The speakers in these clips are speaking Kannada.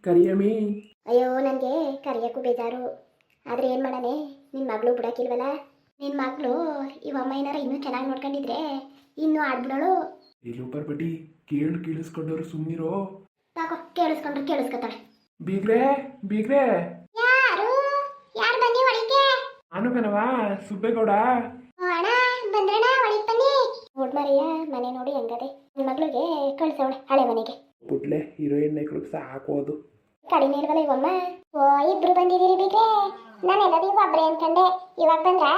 ಕರಿಯಮ್ಮಿ. ಅಯ್ಯೋ ನನಗೆ ಕರೆಯೋಕ್ಕೂ ಬೇಜಾರು. ಆದರೆ ಏನು ಮಾಡಾನೆ, ನಿನ್ನ ಮಗಳು ಬಿಡೋಕ್ಕಿಲ್ವಲ್ಲ. ನಿನ್ನ ಮಗಳು ಇವಮ್ಮ ಏನಾರ ಇನ್ನೂ ಚೆನ್ನಾಗಿ ನೋಡ್ಕೊಂಡಿದ್ರೆ ಇನ್ನೂ ಆಡ್ಬಿಡೋಳು. ಎಲ್ಲೂ ಬರ್ಬೇಡಿ, ಕೇಳಿಸ್ಕೊಂಡವ್ರು ಸುಮ್ಮನಿರೋ. ಸಾಕು, ಕೇಳಿಸ್ಕೊಂಡ್ರೆ ಕೇಳಿಸ್ಕೊತಾಳೆ. ಬೀಗ್ರೆ ಬೀಗ್ರೆ. ಯಾರು ಯಾರು ಬನ್ನಿ ಒಳಗೆ. ನಾನು ಕಣವ, ಸುಬ್ಬೇಗೌಡ. ಅಣ್ಣ ಬಂದ್ರಣ್ಣ, ಒಳಗೆ ಬನ್ನಿ. ಮರಿಯ ಮನೆ ನೋಡಿ ಹೆಂಗದೆ. ನನ್ನ ಮಗಳಿಗೆ ಕಳ್ಸವಳೆ ಹಳೆ ಮನೆಗೆ. ಪುಟ್ಲೆ ಹೀರೋಯಿನ್ ನೈಕ್ಳಿಗೆ ಸಾಕೋದು. ಕಡಿಮೆ ಇಲ್ವಲ್ಲ ಇವಮ್ಮ. ಓ ಇಬ್ರು ಬಂದಿದ್ದೀರಿ ಬೀಗ್ರೆ. ನಾನೆಲ್ಲದೀ ಒಬ್ಬರೇ ಅನ್ಕಂಡೆ, ಇವಾಗ ಬಂದ್ರಾ?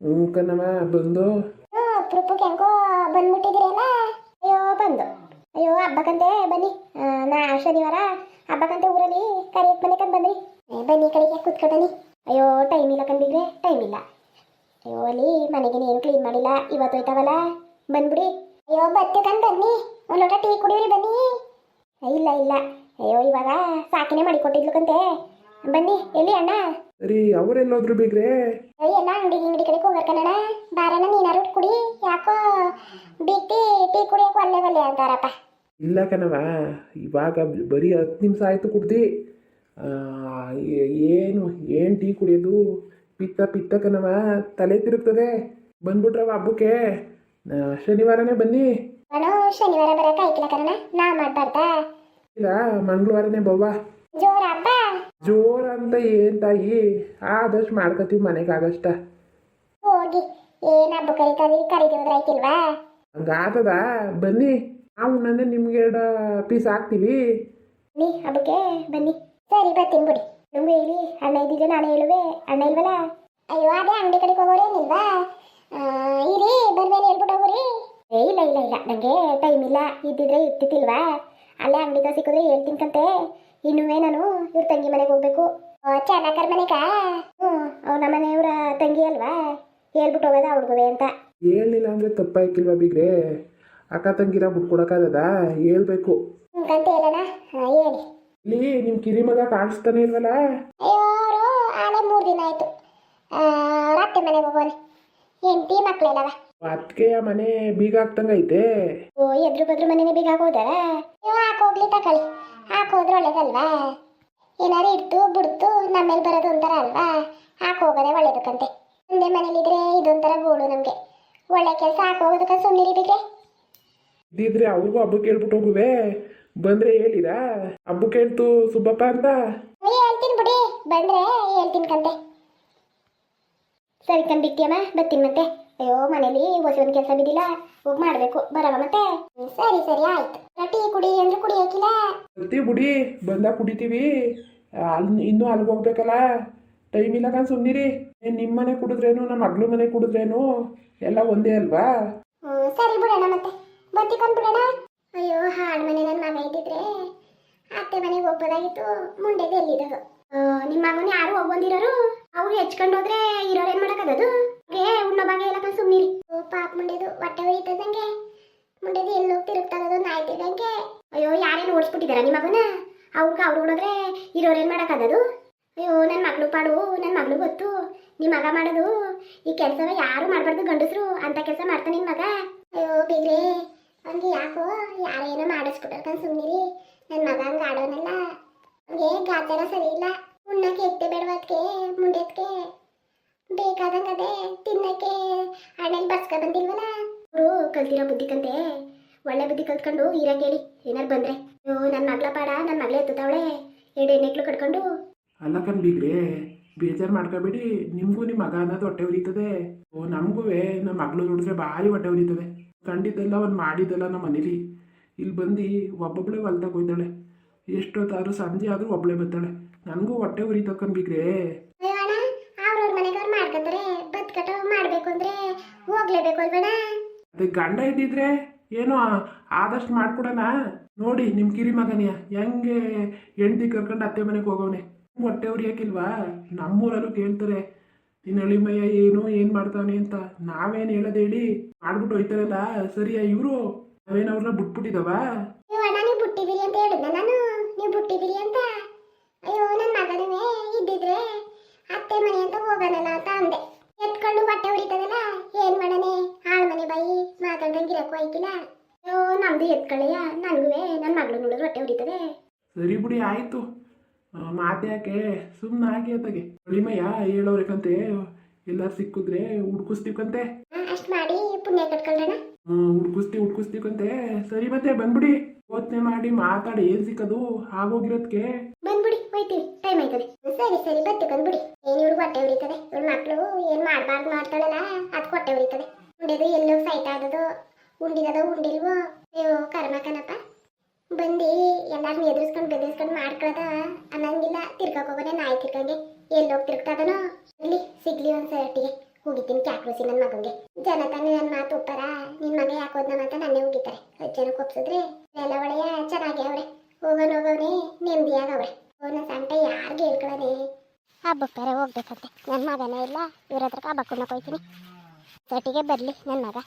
ಹ್ಞೂ ಕಣವ, ಬಂದು ಅಪ್ರೂಪಕ್ಕೆ ಹೆಂಗೋ ಬಂದ್ಬಿಟ್ಟಿದ್ದೀರಲ್ಲ. ಅಯ್ಯೋ ಬಂದು, ಅಯ್ಯೋ ಹಬ್ಬಕ್ಕಂತೆ ಬನ್ನಿ. ನಾ ಶನಿವಾರ ಹಬ್ಬಕ್ಕಂತೆ ಊರಲ್ಲಿ ಕರಿಯಕ್ಕೆ ಬನ್ನಿಕಂತ ಬಂದ್ರಿ. ಬನ್ನಿ ಕಡೆಗೆ ಕೂತ್ಕೊ ಬನ್ನಿ. ಅಯ್ಯೋ ಟೈಮ್ ಇಲ್ಲ ಕಂಡಿದ್ರೆ ಟೈಮ್ ಇಲ್ಲ. ಅಯ್ಯೋ ಅಲ್ಲಿ ಮನೆಗೆ ಏನು ಕ್ಲೀನ್ ಮಾಡಿಲ್ಲ, ಇವತ್ತು ಹೋಯ್ತಾವಲ್ಲ, ಬಂದ್ಬಿಡಿ. ಅಯ್ಯೋ ಬತ್ತಿಕಂತ ಬನ್ನಿ, ಒಂದು ಲೋಟ ಟೀ ಕುಡಿಯೋರಿ ಬನ್ನಿ. ಇಲ್ಲ ಇಲ್ಲ, ಅಯ್ಯೋ ಇವಾಗ ಸಾಕಿನೇ ಮಾಡಿಕೊಟ್ಟಿದ್ಲುಕಂತೆ, ಬನ್ನಿ. ಎಲ್ಲಿ ಅಣ್ಣ? ಸರಿ, ಅವರೆಲ್ಲೋದ್ರು ಬೀಗ್ರೆ? ಎಲ್ಲ ಅಂಗಡಿ ಕಡೆಗೆ ಹೋಗ್ಕಣ್ಣ. ಬಾರಣ್ಣ ನೀನಾರು ಕುಡಿ, ಯಾಕೋ ಬೀಗ್ತಿ ಟೀ ಕುಡಿಯೋಕೆ ಒಲ್ಲೆ ಅಂತಾರಪ್ಪ. ಇಲ್ಲ ಕಣವ, ಇವಾಗ ಬರೀ 10 ನಿಮಿಷ ಆಯಿತು ಕುಡ್ದು. ಏನು ಟೀ ಕುಡಿಯೋದು, ಪಿತ್ತ ಕಣವ, ತಲೆ ತಿರುಗ್ತದೆ. ಬಂದ್ಬಿಟ್ರವ ಹಬ್ಬಕ್ಕೆ, ಶನಿವಾರನೇ ಬನ್ನಿ. ನಾನು ಶನಿವಾರ ಬರೋಕೆ ಆಯ್ತಿಲ್ಲ ಕಣ, ನಾ ಮಾಡ್ಬಾರ್ದಾ? ಇಲ್ಲ, ಮಂಗಳವಾರನೇ ಬವ್ವ. ಜೋರ ಹಬ್ಬ? ಜೋರ ಅಂತ ಏನ್ ತಾಯಿ, ಆದಷ್ಟು ಮಾಡ್ಕೋತೀವಿ ಮನೆಗೆ ಆಗಷ್ಟ. ಹೋಗಿ ಏನ್ ಹಬ್ಬ ಕರಿತಾದಿರಿ, ಕರಿದಿದ್ರೆ ಆಯ್ತಿಲ್ವಾ? ಹಂಗಾತದ, ಬನ್ನಿ. ನಾವು ನಂದೆ ನಿಮ್ಗೆ 2 ಪೀಸ್ ಹಾಕ್ತೀವಿ. ನೀ ಹಬ್ಬಕ್ಕೆ ಬನ್ನಿ. ಸರಿ ಬರ್ತೀನಿ ಬಿಡಿ. ನಮ್ಗೆ ಹೇಳಿ, ಅಣ್ಣ ಇದ್ದಿದ್ರೆ ನಾನು ಹೇಳುವೆ, ಅಣ್ಣ ಇಲ್ವಲ್ಲ. ಅಯ್ಯೋ ಅದೇ ಅಂಗಡಿ ಕಡೆಗೆ ಹೋಗೋರೇನಿಲ್ವಾ? ಇರಿ ಬರ್ಬೇನೆ ಹೇಳ್ಬಿಟ್ಟು ಹೋಗ್ರಿ. ಇಲ್ಲ ನನಗೆ ಟೈಮ್ ಇಲ್ಲ, ಇದ್ದಿದ್ರೆ ಇರ್ತಿತ್ತಿಲ್ವಾ? ಅಲ್ಲೇ ಅಂಗಡಿಗ ಸಿಕ್ಕಿದ್ರೆ ಹೇಳ್ತೀನ್ಕಂತೆ. ಇನ್ನುವೇ ನಾನು ಇವ್ರ ತಂಗಿ ಮನೆಗೆ ಹೋಗ್ಬೇಕು. ಚೆನ್ನಾಕರ್ ಮನೆಗ. ಅವ್ರ ನಮ್ಮ ಮನೆಯವ್ರ ತಂಗಿ ಅಲ್ವಾ, ಹೇಳ್ಬಿಟ್ಟು ಹೋಗೋದ ಹುಡುಗವೆ ಅಂತ. ಹೇಳಿಲ್ಲ ಅಂದ್ರೆ ತಪ್ಪಾಯ್ಕಿಲ್ವಾ ಬೀಗ್ರೆ? ಅಕ್ಕ ತಂಗಿರ ಬಿಟ್ಕೊಡಕ್ಕಾಗದ? ಹೇಳ್ಬೇಕು ಕಂತ ಹೇಳೋಣ. ಹೇಳಿ. ಇಲ್ಲಿ ನಿಮ್ಮ ಕಿರಿ ಮಗ ಕಾಣಿಸ್ತಾನೆ ಇಲ್ವಲ್ಲ? ಅಯ್ಯೋ ಅವರು ಆಲೆ 3 ದಿನ ಆಯ್ತು. ಅತ್ತೆ ಮನೆಗೆ ಹೋಗೋನೆ, ಹೆಂಡತಿ ಮಕ್ಳೆಲ್ಲವ. ಅದಕ್ಕೆಯ ಮನೆ ಬೀಗ ಹಾಕ್ತಂಗೈತೆ. ಓ ಎದ್ರು ಬದ್ರು ಮನೆನೇ ಬೀಗ ಹಾಕೋದಾರ? ನೀವು ಹಾಕೋಗ್ಲಿ ತಕೊಳ್ಳಿ, ಹಾಕೋದ್ರೆ ಒಳ್ಳೇದಲ್ವಾ? ಏನಾರು ಇಡ್ತು ಬಿಡ್ತು ನಮ್ಮೇಲೆ ಬರೋದು ಒಂಥರ ಅಲ್ವಾ? ಹಾಕೋಗೋದೇ ಒಳ್ಳೇದಕ್ಕಂತೆ. ಒಂದೇ ಮನೇಲಿದ್ರೆ ಇದೊಂಥರ ಗೋಳು ನಮಗೆ. ಒಳ್ಳೆ ಕೆಲಸ ಹಾಕೋಗೋದಕ್ಕೆ ಸುಮ್ಮನಿರಿ ಬಿಗ್ರೆ. ಇದ್ದಿದ್ರೆ ಅವ್ರಿಗೂ ಹಬ್ಬಕ್ಕೆ ಹೇಳ್ಬಿಟ್ಟು ಹೋಗುವೆ. ಬಂದ್ರೆ ಹೇಳಿರಾ ಹಬ್ಬಕ್ಕೆ ಹೇಳ್ತು ಸುಬ್ಬಪ್ಪ ಅಂತ? ಹೇಳ್ತೀನಿ ಬಿಡಿ, ಬಂದ್ರೆ ಹೇಳ್ತೀನಿ ಕಂತೆ. ಸರಿ ಕಂಡಿಕ್ತಿಯಮ್ಮ, ಬರ್ತೀನಿ ಮತ್ತೆ. ಅಯ್ಯೋ ಮನೇಲಿ ಹೊಸ ಒಂದು ಕೆಲಸ ಬಿದ್ದಿಲ್ಲ, ಹೋಗಿ ಮಾಡಬೇಕು, ಬರವ ಮತ್ತೆ. ಸರಿ ಆಯ್ತು. ಟೀ ಕುಡಿ ಅಂದ್ರೆ ಕುಡಿಯೋಕಿಲ್ಲ. ಬರ್ತೀವಿ ಬಿಡಿ, ಬಂದಾಗ ಕುಡಿತೀವಿ. ಇನ್ನೂ ಅಲ್ಲಿಗೆ ಹೋಗ್ಬೇಕಲ್ಲ, ಟೈಮ್ ಇಲ್ಲ ಕಾನ್ ಸುಮ್ಮನಿರಿ. ನಿಮ್ಮ ಮನೆ ಕುಡಿದ್ರೇನು ನಮ್ಮ ಮಗಳು ಮನೆ ಕುಡಿದ್ರೇನು ಎಲ್ಲ ಒಂದೇ ಅಲ್ವಾ? ಸರಿ ಬಿಡೋಣ ಮತ್ತೆ, ಬರ್ತಿಕೊಂಡು ಬಿಡೋಣ. ಅಯ್ಯೋ ಹಾಳು ಮನೆ ನನ್ನ ಮಗ ಇದ್ದಿದ್ರೆ ಅತ್ತೆ ಮನೆಗೆ ಹೋಗ್ಬೋದಾಗಿತ್ತು. ಮುಂಡೆದು ಎಲ್ಲಿರೋದು? ನಿಮ್ಮ ಮಗನ ಯಾರು ಹೋಗ್ಬಂದಿರೋರು? ಅವ್ರು ಹೆಚ್ಕೊಂಡು ಹೋದ್ರೆ ಇರೋರು ಏನ್ ಮಾಡಕ್ಕದು? ಉಣ್ಣೋ ಬಾಗೆ ಎಲ್ಲ ಸುಮ್ಮನಿರಿ. ಪಾಪ ಮುಂಡೆದು ಹೊಟ್ಟೆ ಹೊಯ್ತದಂಗೆ, ಮುಂಡೆದು ಎಲ್ಲಿ ಹೋಗಿ ತಿರುಗ್ತದದು ನಾಯ್ತಿದಂಗೆ. ಅಯ್ಯೋ ಯಾರೇನು ಓಡಿಸ್ಬಿಟ್ಟಿದಾರ ನಿಮ್ಮ ಮಗನ? ಅವ್ರು ನೋಡಿದ್ರೆ ಇರೋರು ಏನ್ ಮಾಡಕ್ಕದು? ಅಯ್ಯೋ ನನ್ನ ಮಗಳು ಪಾಡು, ನನ್ನ ಮಗಳು ಗೊತ್ತು. ನಿಮ್ಮ ಮಗ ಮಾಡೋದು ಈ ಕೆಲಸವ ಯಾರು ಮಾಡಬಾರ್ದು, ಗಂಡಸರು ಅಂತ ಕೆಲಸ ಮಾಡ್ತಾನೆ ನಿನ್ನ ಮಗ. ಅಯ್ಯೋ ಬಿಗ್ರೆ, ಅವ್ನಿಗೆ ಯಾಕೋ ಯಾರೇನೋ ಮಾಡಿಸ್ಬಿಟ್ಟಾರ ಸುಮ್ಮನಿರಿ. ನನ್ನ ಮಗ ಹಂಗೆ ಆಡೋನಲ್ಲ, ಅವ್ನಿಗೆ ಗಾತ್ರ ಸರಿ ಇಲ್ಲ. ಉಣ್ಣಕ್ಕೆ ಎತ್ತೆ ಬೇಡವತ್ಗೆ ಮುಂಡೆತ್ಗೆ ಬೇಕಾದಂಗೆ ಅದೇ ತಿನ್ನಕ್ಕೆ ಹಣ್ಣಲ್ಲಿ ಬರ್ಸ್ಕ ಬಂದಿಲ್ವಲ್ಲ. ಅವರು ಕಲ್ತಿರೋ ಬುದ್ಧಿ ಕಂತೆ, ಒಳ್ಳೆ ಬುದ್ಧಿ ಕಲ್ತ್ಕೊಂಡು ಇರಂಗೆ ಹೇಳಿ ಏನಾರು ಬಂದ್ರೆ. ಅಯ್ಯೋ ನನ್ನ ಮಗಳ ಪಾಡ, ನನ್ನ ಮಗಳೇ ಎತ್ತವಳೆ 2 ಹೆಣ್ಣೆಕ್ಳು ಕಟ್ಕೊಂಡು. ಅಲ್ಲ ಕಣ್ ಬೀಗ್ರೆ, ಬೇಜಾರು ಮಾಡ್ಕೋಬೇಡಿ. ನಿಮಗೂ ನಿಮ್ಮ ಮಗ ಅನ್ನೋದು ಹೊಟ್ಟೆ ಉರಿತದೆ. ನಮಗೂ ನಮ್ಮ ಮಗಳು ನೋಡಿದ್ರೆ ಭಾರಿ ಹೊಟ್ಟೆ ಉರಿತದೆ. ಕಂಡಿದ್ದೆಲ್ಲ ಒಂದು ಮಾಡಿದ್ದೆಲ್ಲ ನಮ್ಮ ಮನೇಲಿ ಇಲ್ಲಿ ಬಂದು ಒಬ್ಬೊಬ್ಬಳೇ ಹೊಲ್ದಾಗ ಹೋಯ್ತಾಳೆ. ಎಷ್ಟೊತ್ತಾದ್ರೂ ಸಂಜೆ ಆದರೂ ಒಬ್ಬಳೇ ಬರ್ತಾಳೆ. ನನಗೂ ಹೊಟ್ಟೆ ಉರಿತಕ್ಕಂಡು ಬೀಗ್ರೆ. ಅವ್ರವ್ರ ಮನೆಗವ್ರು ಮಾಡ್ಕೊತಾರೆ, ಬದುಕಟ ಮಾಡಬೇಕು ಅಂದ್ರೆ ಹೋಗ್ಲೇಬೇಕು ಅಲ್ವೇಣ? ಅದೇ ಗಂಡ ಇದ್ದಿದ್ರೆ ಏನೋ ಆದಷ್ಟು ಮಾಡ್ಕೊಡೋಣ. ನೋಡಿ ನಿಮ್ಮ ಕಿರಿ ಮಗನಿಯ ಹೆಂಗೆ ಹೆಂಡತಿ ಕರ್ಕೊಂಡು ಅತ್ತೆ ಮನೆಗೆ ಹೋಗೋನೆ. ಹೊಟ್ಟೆ ಉರಿಯೋಕ್ಕಿಲ್ವಾ? ನಮ್ಮೂರಲ್ಲೂ ಕೇಳ್ತಾರೆ, ನಿನ್ನ ಅಳಿಮಯ್ಯ ಏನು ಮಾಡ್ತಾವನೆ ಅಂತ. ನಾವೇನು ಹೇಳೋದು ಹೇಳಿ ಮಾಡ್ಬಿಟ್ಟು ಹೋಯ್ತಾರಲ್ಲ ಸರಿಯಾ? ಇವರು ನಾವೇನು ಅವ್ರನ್ನ ಬಿಟ್ಬಿಟ್ಟಿದವ? ನೀವು ಬಿಟ್ಟಿದ್ದೀರಿ ಅಂತ ಹೇಳಿದ್ನ ನಾನು, ನೀವು ಬಿಟ್ಟಿದ್ದೀರಿ ಅಂತ. ಅಯ್ಯೋ ನನ್ನ ಮಗನೇ ಇದ್ದಿದ್ರೆ ಅತ್ತೆ ಮನೆ ಅಂತ ಹೋಗೋಣಲ್ಲ ಅಂತ ಅಂದೆ. ಎತ್ಕೊಂಡು ಹೊಟ್ಟೆ ಉರಿತದಲ್ಲ, ಏನ್ ಮಾಡನೆ? ಹಾಳು ಮನೆ ಬಾಯಿ ಮಾತಾಡ್ದಂಗೆ ಇರಕ್ಕೂ ಆಯ್ತಿಲ್ಲ. ಅಯ್ಯೋ ನಮ್ದು ಎತ್ಕೊಳ್ಳೆಯ, ನನಗೂ ನನ್ನ ಮಗಳು ನೋಡಿದ್ರೆ ಹೊಟ್ಟೆ ಉರಿತದೆ. ಸರಿ ಬಿಡಿ ಆಯಿತು. ಮಾತೆ ಯಾಕೆ ಸುಮ್ಮನೆ ಆಗಿ ಅತ್ತಾಗೆ ಒಳಿಮಯ್ಯ ಹೇಳೋರೇಕಂತೆ ಎಲ್ಲಾರು ಸಿಕ್ಕಿದ್ರೆ ಹುಡ್ಕಿಸ್ತೀವಂತೆ. ಅಷ್ಟು ಮಾಡಿ ಪುಣ್ಯ ಕಟ್ಕೊಳ್ಳೋಣ. ಹುಡ್ಕಿಸ್ತೀವಂತೆ. ಸರಿ ಮತ್ತೆ ಬಂದ್ಬಿಡಿ. ಯೋಚನೆ ಮಾಡಿ ಮಾತಾಡಿ ಏನ್ ಸಿಕ್ಕದು ಆಗೋಗಿರೋದಕ್ಕೆ. ಬಂದ್ಬಿಡಿ, ಹೋಯ್ತೀವಿ, ಟೈಮ್ ಆಯ್ತದೆ. ಸರಿ ಸರಿ ಬತ್ತಿ ಬಂದ್ಬಿಡಿ. ಏನ್ ಇವ್ಳು ಹೊಟ್ಟೆ ಉರಿತದೆ, ಇವಳು ಮಕ್ಕಳು ಏನ್ ಮಾಡ್ಬಾರ್ದು ಮಾಡ್ತಾಳಲ್ಲ ಅದ್ ಹೊಟ್ಟೆ ಉರಿತದೆ. ಉಂಡೆದು ಎಲ್ಲೋ ಸೈಟ್ ಆದದು, ಉಂಡಿದದ ಉಂಡಿಲ್ವೋ, ಅಯ್ಯೋ ಕರ್ಮಕನಪ್ಪ. ಬಂದು ಎಲ್ಲಾರನ್ನೂ ಎದುರಿಸ್ಕೊಂಡು ಬೆದರಿಸ್ಕೊಂಡು ಮಾಡ್ಕೊಳ್ಳೋದ ಅನ್ನಂಗಿಲ್ಲ. ತಿರ್ಗಕ್ ಹೋಗೋದೆ ನಾಯಿ ತಿರ್ಗಂಗೆ ಎಲ್ಲೋಗಿ ತಿರ್ಗ್ತದನೋ. ಇಲ್ಲಿ ಸಿಗ್ಲಿ ಒಂದ್ ಸರ್ಟಿಗೆ ಹೋಗಿದ್ದೀನಿ ಕ್ಯಾಕ್ರೋಸಿ ನನ್ನ ಮಗಂಗೆ. ಜನ ತಾನೇ ನನ್ನ ಮಾತು ಒಪ್ಪರ, ನಿನ್ ಮಗ ಯಾಕೋದ್ನ ಅಂತ ನನ್ನೇ ಹೋಗಿದ್ದಾರೆ. 10 ಜನಕ್ಕೆ ಒಪ್ಸಿದ್ರೆ ಎಲ್ಲ ಒಳ್ಳೆಯ ಚೆನ್ನಾಗಿ ಅವ್ರೆ, ಹೋಗೋನೆ ನೆಮ್ಮದಿಯಾಗವ್ರೆ. ಅವನ ಸಂಟ ಯಾರಿಗೆ ಹೇಳ್ಕೊಳ್ಳೋನೆ. ಹಬ್ಬಕ್ಕೆ ಬೇರೆ ಹೋಗ್ಬೇಕಂತೆ. ನನ್ನ ಮಗನೇ ಇಲ್ಲ, ಇವ್ರ ಹತ್ರಕ್ಕೆ ಹಬ್ಬಕ್ಕನ್ನ ಹೋಗ್ತೀನಿ. ಸರ್ಟಿಗೆ ಬರಲಿ ನನ್ನ ಮಗ.